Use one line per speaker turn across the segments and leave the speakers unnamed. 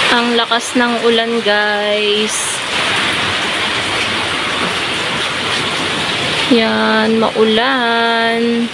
Ang lakas ng ulan, guys. Yan, maulan.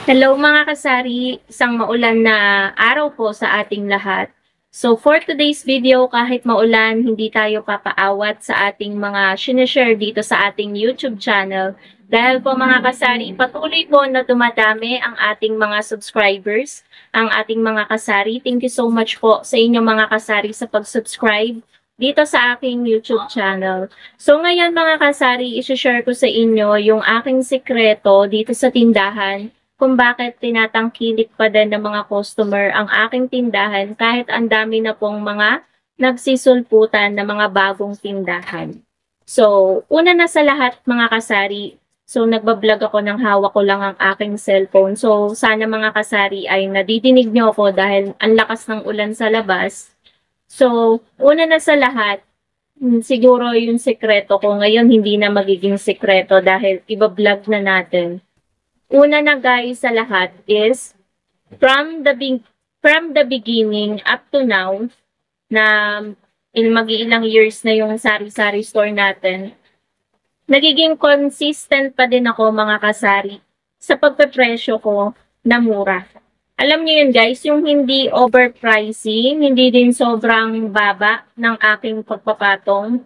Hello mga kasari, isang maulan na araw po sa ating lahat. So for today's video, kahit maulan, hindi tayo papaawat sa ating mga sinishare dito sa ating YouTube channel. Dahil po mga kasari, patuloy po na dumadami ang ating mga subscribers, ang ating mga kasari. Thank you so much po sa inyong mga kasari sa pag-subscribe dito sa aking YouTube channel. So ngayon mga kasari, isi-share ko sa inyo yung aking sikreto dito sa tindahan kung bakit tinatangkilik pa din ng mga customer ang aking tindahan kahit ang dami na pong mga nagsisulputan na mga bagong tindahan. So, una na sa lahat mga kasari, so nagbablog ako ng hawak ko lang ang aking cellphone. So, sana mga kasari ay nadidinig niyo ako dahil ang lakas ng ulan sa labas. So, una na sa lahat, siguro yung sekreto ko ngayon hindi na magiging sekreto dahil iba-vlog na natin. Una na guys sa lahat is from the beginning up to now na mag-iilang years na yung sari-sari store natin, nagiging consistent pa din ako mga kasari sa pagpepresyo ko na mura. Alam niyo yun guys, yung hindi overpricing, hindi din sobrang baba ng aking pagpapatong.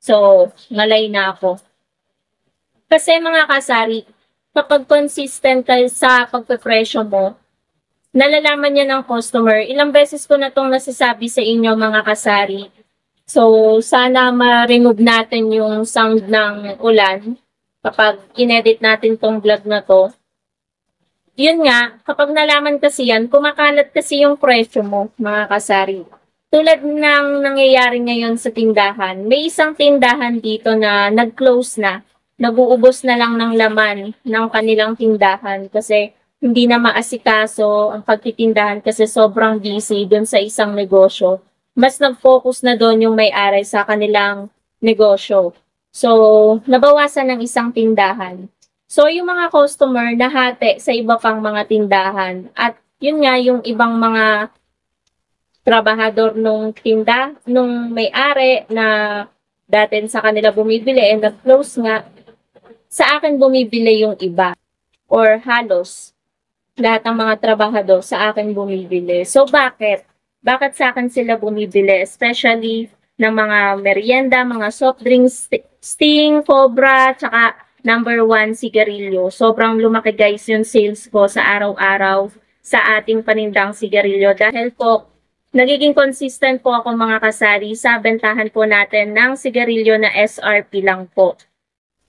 So, ngalay na ako. Kasi mga kasari, kapag consistent ka sa pagpepresyo mo, nalalaman niya ng customer. Ilang beses ko na itong nasasabi sa inyo mga kasari. So, sana ma-remove natin yung sound ng ulan kapag inedit natin tong vlog na to. Yun nga, kapag nalaman kasi yan, kumakalat kasi yung presyo mo mga kasari. Tulad ng nangyayari ngayon sa tindahan, may isang tindahan dito na nag-close na. Nag-uubos na lang ng laman ng kanilang tindahan kasi hindi na maasikaso ang pagtitindahan kasi sobrang busy dun sa isang negosyo. Mas nag-focus na doon yung may-ari sa kanilang negosyo. So, nabawasan ng isang tindahan. So, yung mga customer nahati sa iba pang mga tindahan. At yun nga, yung ibang mga trabahador nung may-ari na dati sa kanila bumibili and nag-close nga, sa akin bumibili yung iba or halos lahat ng mga trabahador sa akin bumibili. So bakit? Bakit sa akin sila bumibili? Especially ng mga merienda, mga soft drinks, Sting, Cobra, tsaka number 1 sigarilyo. Sobrang lumaki guys yung sales ko sa araw-araw sa ating panindang sigarilyo. Dahil po, nagiging consistent po ako mga kasari sa bentahan po natin ng sigarilyo na SRP lang po.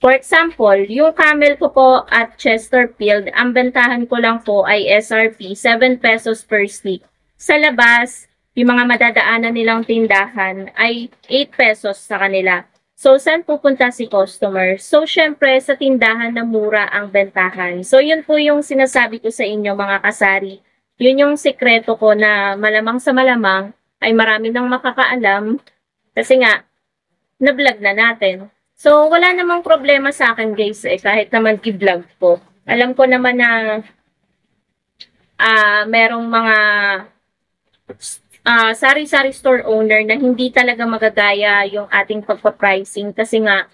For example, yung Camel ko po at Chesterfield, ang bentahan ko lang po ay SRP, 7 pesos per stick. Sa labas, yung mga madadaanan nilang tindahan ay 8 pesos sa kanila. So, saan pupunta si customer? So, syempre, sa tindahan na mura ang bentahan. So, yun po yung sinasabi ko sa inyo mga kasari. Yun yung sekreto ko na malamang sa malamang ay marami nang makakaalam kasi nga, na-vlog na natin. So, wala namang problema sa akin guys kahit naman i-vlog ko. Alam ko naman na merong mga sari-sari store owner na hindi talaga magagaya yung ating pagpa-pricing kasi nga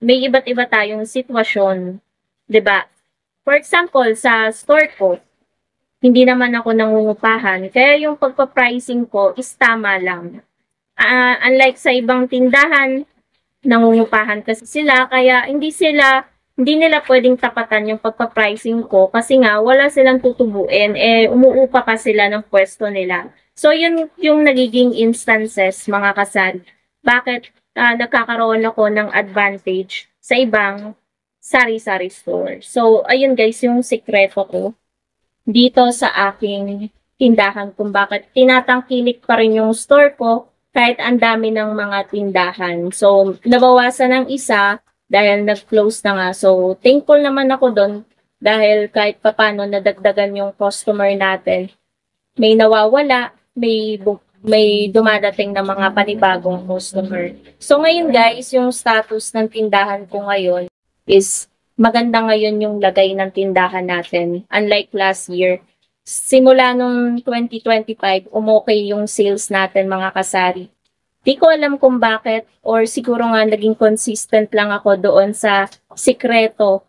may iba't iba tayong sitwasyon, 'di ba? For example, sa store ko, hindi naman ako nangungupahan, kaya yung pagpa-pricing ko is tama lang. Unlike sa ibang tindahan, nangungupahan kasi sila, kaya hindi nila pwedeng tapatan yung pagpa-pricing ko kasi nga wala silang tutubuin, umuupa pa sila ng pwesto nila. So, yun yung nagiging instances, mga kasari. Bakit nagkakaroon ako ng advantage sa ibang sari-sari store. So, ayun guys, yung sekreto ko dito sa aking tindahan kung bakit tinatangkilik pa rin yung store ko kahit ang dami ng mga tindahan. So, nabawasan ng isa dahil nag-close na nga. So, thankful naman ako doon dahil kahit papano nadagdagan yung customer natin. May nawawala, may dumadating na mga panibagong customer. So, ngayon guys, yung status ng tindahan ko ngayon is maganda ngayon yung lagay ng tindahan natin. Unlike last year, simula nung 2025, umokay yung sales natin mga kasari. Di ko alam kung bakit or siguro nga naging consistent lang ako doon sa sikreto.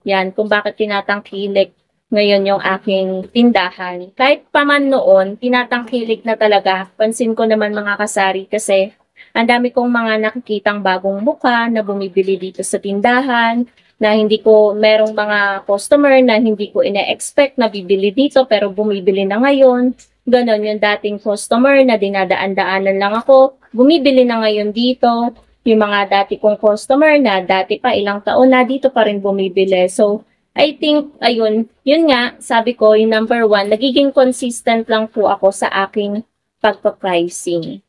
Yan, kung bakit tinatangkilik ngayon yung aking tindahan. Kahit pa man noon, tinatangkilik na talaga. Pansin ko naman mga kasari kasi ang dami kong mga nakikitang bagong mukha na bumibili dito sa tindahan, na hindi ko, merong mga customer na hindi ko ina-expect na bibili dito pero bumibili na ngayon. Ganon yung dating customer na dinadaan-daanan lang ako, bumibili na ngayon dito. Yung mga dati kong customer na dati pa ilang taon na dito pa rin bumibili. So, I think, ayun, yun nga, sabi ko, yung number 1, nagiging consistent lang po ako sa aking pagpa-pricing.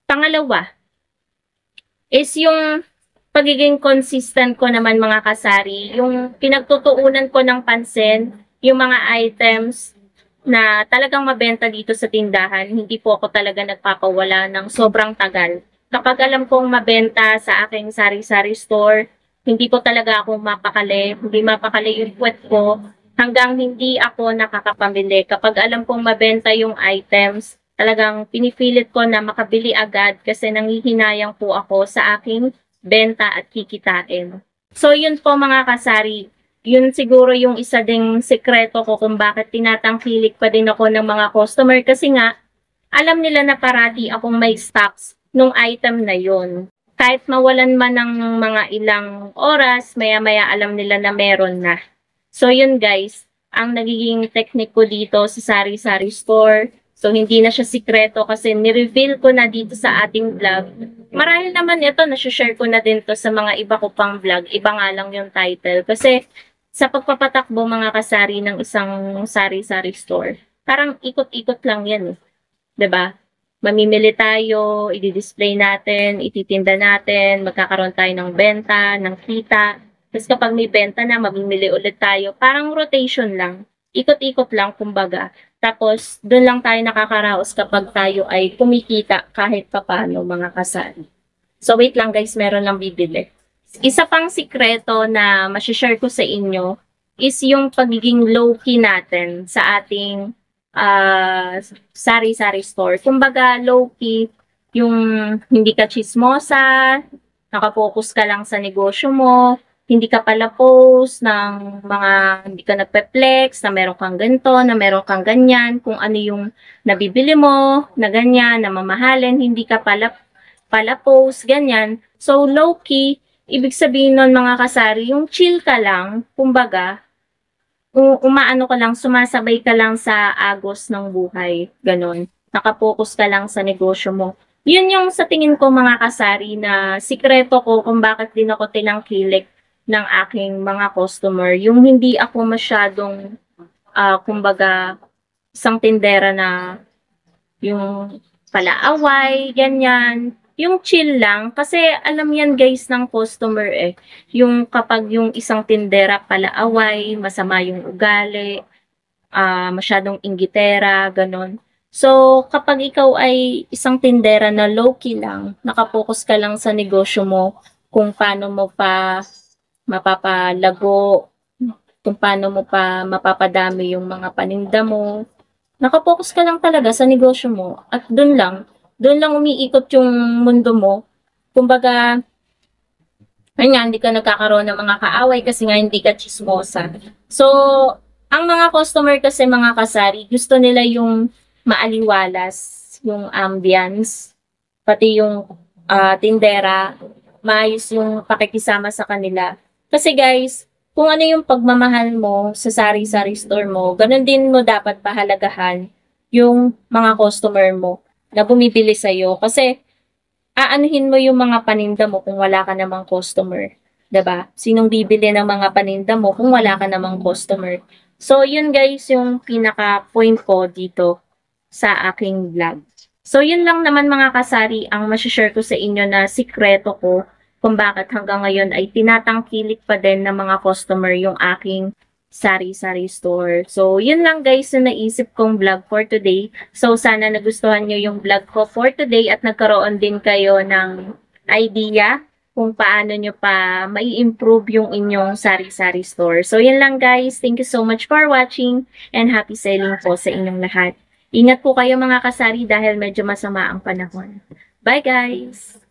Pangalawa, is yung pagiging consistent ko naman mga kasari, yung pinagtutuunan ko ng pansin, yung mga items na talagang mabenta dito sa tindahan, hindi po ako talaga nagpapawala ng sobrang tagal. Kapag alam kong mabenta sa aking sari-sari store, hindi ko talaga ako mapakali, hindi mapakali yung puwet ko hanggang hindi ako nakakapamili. Kapag alam kong mabenta yung items, talagang pinipilit ko na makabili agad kasi nanghihinayang po ako sa aking benta at kikitain. So yun po mga kasari, yun siguro yung isa ding sekreto ko kung bakit tinatangkilik pa din ako ng mga customer kasi nga, alam nila na parati akong may stocks nung item na yun. Kahit mawalan man ng mga ilang oras, maya-maya alam nila na meron na. So yun guys, ang nagiging technique ko dito sa sari-sari store. So hindi na siya sikreto kasi ni-reveal ko na dito sa ating vlog. Marahil naman ito, nasi-share ko na din to sa mga iba ko pang vlog. Iba nga lang yung title. Kasi sa pagpapatakbo mga kasari ng isang sari-sari store, parang ikot-ikot lang yan eh. 'Di ba? Mamimili tayo, i-display natin, ititinda natin, magkakaroon tayo ng benta, ng kita. Tapos kapag may benta na, mamimili ulit tayo. Parang rotation lang. Ikot-ikot lang, kumbaga. Tapos, doon lang tayo nakakaraos kapag tayo ay kumikita kahit papano, mga kasari. So, wait lang guys, meron lang bibili. Isa pang sikreto na masishare ko sa inyo is yung pagiging low-key natin sa ating sari-sari store. Kumbaga, low-key, yung hindi ka chismosa, nakafocus ka lang sa negosyo mo, hindi ka pala post ng mga, hindi ka nagpe-flex, na meron kang ganito, na meron kang ganyan, kung ano yung nabibili mo, na ganyan, na mamahalin, hindi ka pala post, ganyan. So, low-key, ibig sabihin nun mga kasari, yung chill ka lang, kumbaga, umaano ka lang, sumasabay ka lang sa agos ng buhay, ganon. Nakapokus ka lang sa negosyo mo. Yun yung sa tingin ko mga kasari na sikreto ko kung bakit din ako tinangkilik ng aking mga customer. Yung hindi ako masyadong, kumbaga, isang tindera na yung palaaway, ganyan. Yung chill lang, kasi alam yan guys ng customer eh. Yung kapag yung isang tindera palaaway, masama yung ugali, masyadong inggitera, ganon. So, kapag ikaw ay isang tindera na low-key lang, nakapokus ka lang sa negosyo mo, kung paano mo pa mapapalago, kung paano mo pa mapapadami yung mga paninda mo, nakapokus ka lang talaga sa negosyo mo at doon lang umiikot yung mundo mo. Kumbaga, hindi ka nagkakaroon ng mga kaaway kasi nga hindi ka chismosa. So, ang mga customer kasi mga kasari, gusto nila yung maaliwalas, yung ambience, pati yung tindera, maayos yung pakikisama sa kanila. Kasi guys, kung ano yung pagmamahal mo sa sari-sari store mo, ganun din mo dapat pahalagahan yung mga customer mo na bumibili sa'yo. Kasi, aanuhin mo yung mga paninda mo kung wala ka namang customer. 'Di ba? Sinong bibili ng mga paninda mo kung wala ka namang customer? So, yun guys, yung pinaka-point ko dito sa aking vlog. So, yun lang naman mga kasari ang masishare ko sa inyo na sikreto ko kung bakit hanggang ngayon ay tinatangkilik pa din ng mga customer yung aking sari-sari store. So, yun lang guys yung naisip kong vlog for today. So, sana nagustuhan nyo yung vlog ko for today at nagkaroon din kayo ng idea kung paano nyo pa mai-improve yung inyong sari-sari store. So, yan lang guys. Thank you so much for watching and happy selling po sa inyong lahat. Ingat po kayo mga kasari dahil medyo masama ang panahon. Bye guys!